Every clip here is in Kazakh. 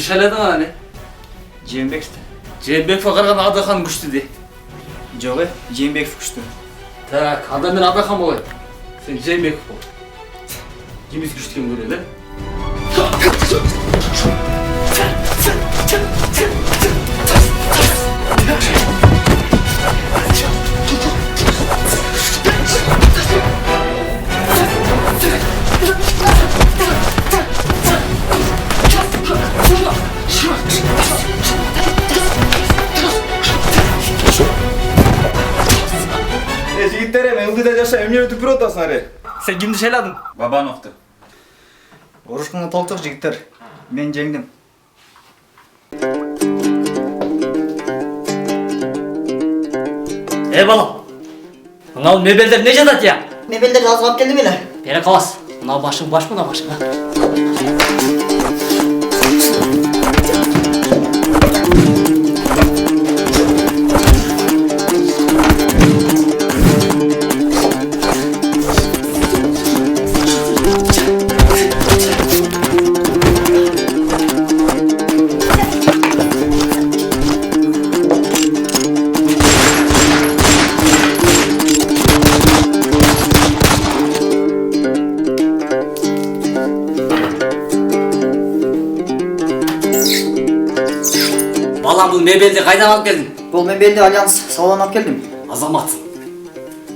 Kimdi şayladın hani? Cembek'ti. Cebek fakargan Adakan güçtü de. Joğu, Cembek fıkıştı. Tak, adam ben Adakan boy. Sen Cebek ol. Kimiz güçlü kim görüyor lan? Жигиттер эми ылдыйда жашап эмне түпүрүп атасыңар? Sen kimdi şayladın? Бабановду. Урушканга толтук жигиттер. Мен жеңдим. Балам, мынау мебелдер не жатат я? Мебелдерди азып алып келдим эле. Бере калас. Мынау башың баш мына башыңа. Балам, бұл мебелді қайдан алып келдің? Бул мебелди Альянс салонунан алып келдим. Азамат.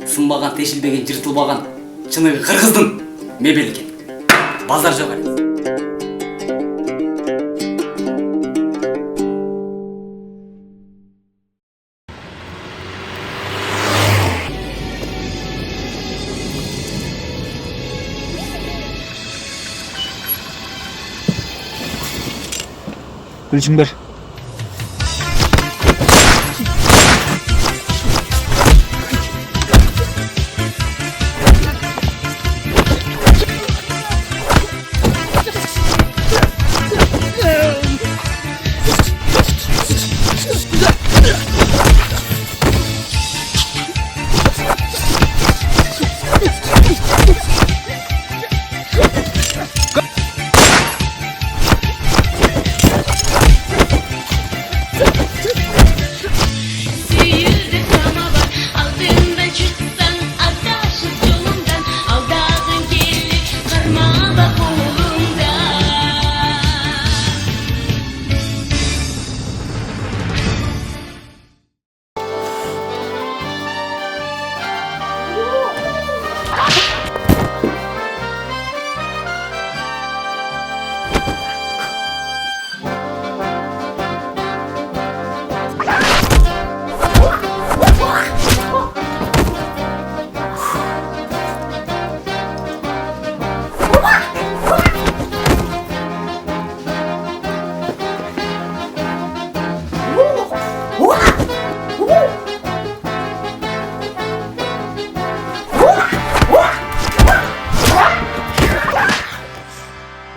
Сынбаған, тешілбеген, жыртылбаған, чыныгы қырғыздың мебелі екен. Базар жоқ әлі. Кылычың бер.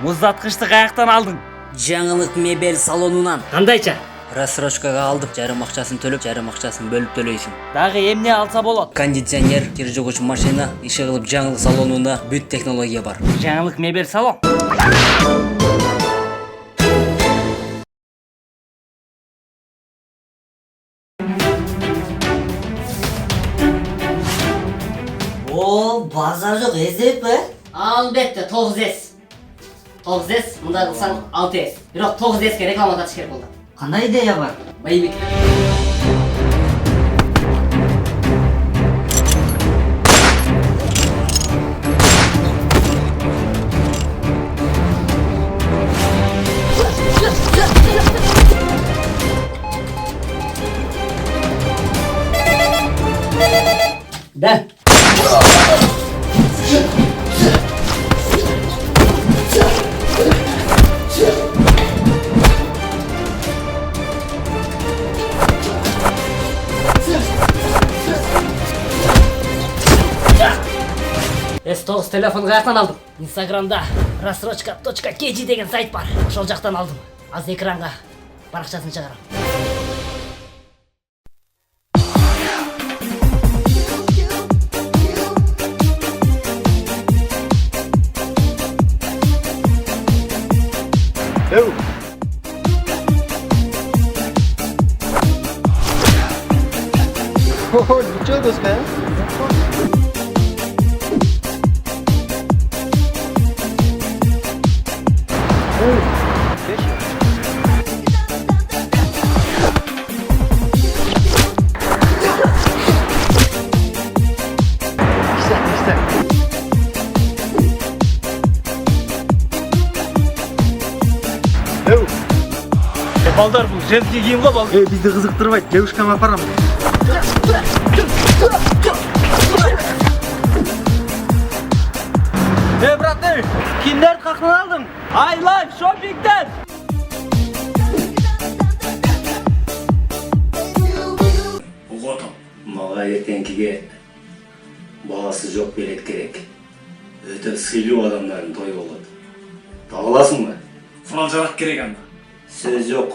Мұздатқышты қаяқтан алдың? Жаңылык мебель салонунан. Қандайча? Рассрочкага алдым. Жарым акчасын төлөп, жарым акчасын бөлүп төлөйсүң. Дағы емне алса болот? Кондиционер, кир жугуч машина, иши кылып жаңылык салонунда бүт технология бар. Жаңылык мебель салон. О, базар жок, эзеп бе? Албетте, 9S. 9S, мында кылсаң 6S. Бирок 9S'ке реклама татыш керек болду. Кандай идея бар? Байбек. Да. S9 телефон каяктан алдым? Инстаграмда рассрочка.kg деген сайт бар. Ошол жактан алдым. Азыр экранга баракчасын чыгарам. Lucu doska ya. Балдар бұл женский киім ғой бал. Bizde kızıktırmayın. Девушкама апарамын. Брат, киімдерді қақынан алдым. I love shopping'ден. Угодым. Мага ертеңкіге баласы жоқ билет керек. Өтө сыйлуу адамдардын тойы болот. Таба аласың ба? Францияға керек анда. Сөз жоқ.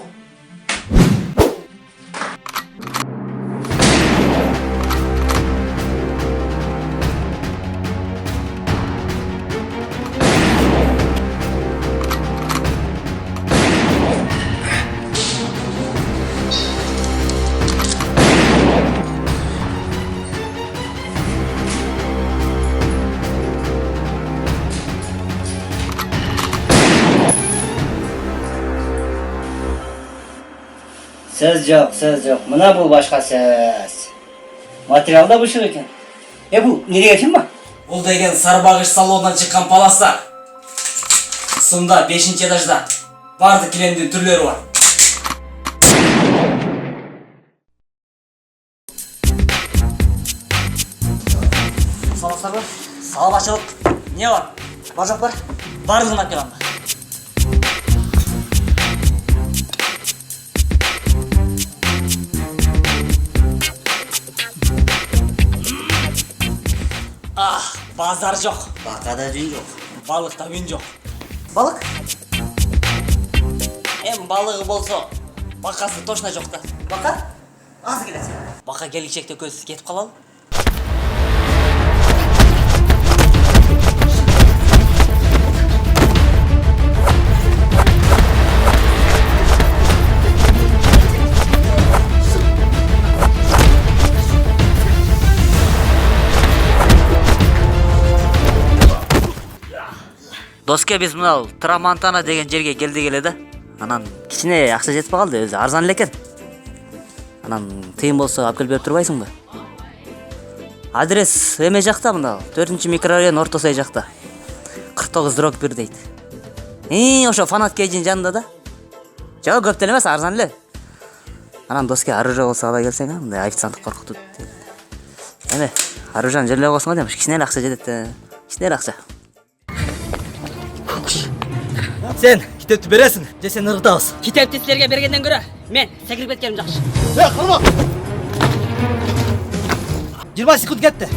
Söz yok. Mına bul başka söz. Материалда бышык екен. Bu nereye kim mi? Бул деген Сарбагыш салонунан чыккан паластар. Сумда 5-нчи этажда. Бардык килемдин түрлөрү бар. Саластар бар. Салбачылык. Не бар? Бар жоқ бар? Барлығын алып келам. Базар жоқ. Бақада дүйін жоқ. Балыкта үн жоқ. Балық? Балыгы болсо, бакасы точно жоқ та. Бақа? Аз келесің. Бака келіншекте көз кетип калалы. Доске биз мына Трамонтана деген жерге келдик эле да. Анан кичине акча жетпей калды, өзү арзан элекен. Анан тыйын болсо алып келип берип турбайсыңбы? Адрес эме жакта мына 4-микрорайон орто сай жакта. 49-1 дейт. Ошо фанат кейжин жанында да. Жок көп деле эмес, арзан эле. Анан доске оружие болсо ала келсең, мындай официанттык коркутут. Эме, оружияны жерлеп койсоң дейм, кичине эле акча жетет. Кичине эле акча. Сен китепти бересиң же сен ыргытабыз? Китепти силерге бергенден көрө мен секирип кеткеним жакшы. Кырма. 20 секунд кетти.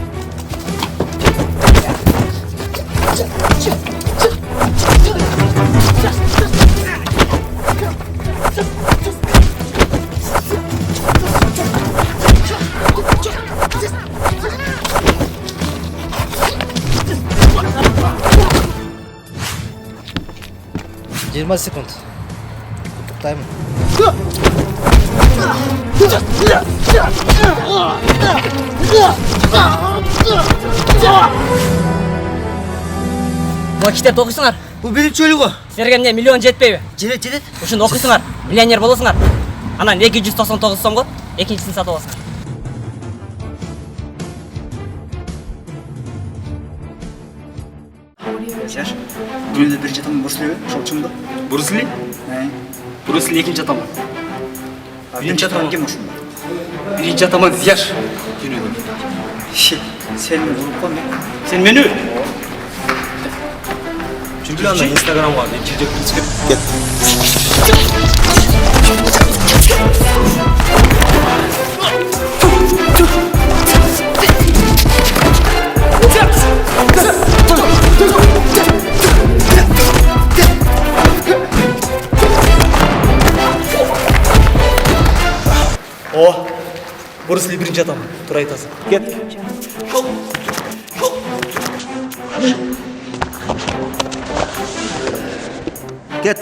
Жиырма секунд. Таймын. Бу китепти окуйсуңар. Бул биринчи өлү го. Силерге эмне миллион жетпейби? Жетет. Ушуну окуйсуңар, миллионер болосуңар. Анан 299 сомго экинчисин сатып аласыңар. Сяш, дүнде биринчи атам Бурсли бе? Шолчумда. Брусли? Брусли экинчи атаман. Биринчи атам ким ошондо? Биринчи атаман Зияш. Сен уруп кой мен. Сен мени? Жүргүлө анда Инстаграмга киржек кет. О, Бурсли биринчи атаман. Туура айтасың. Кет. Кет.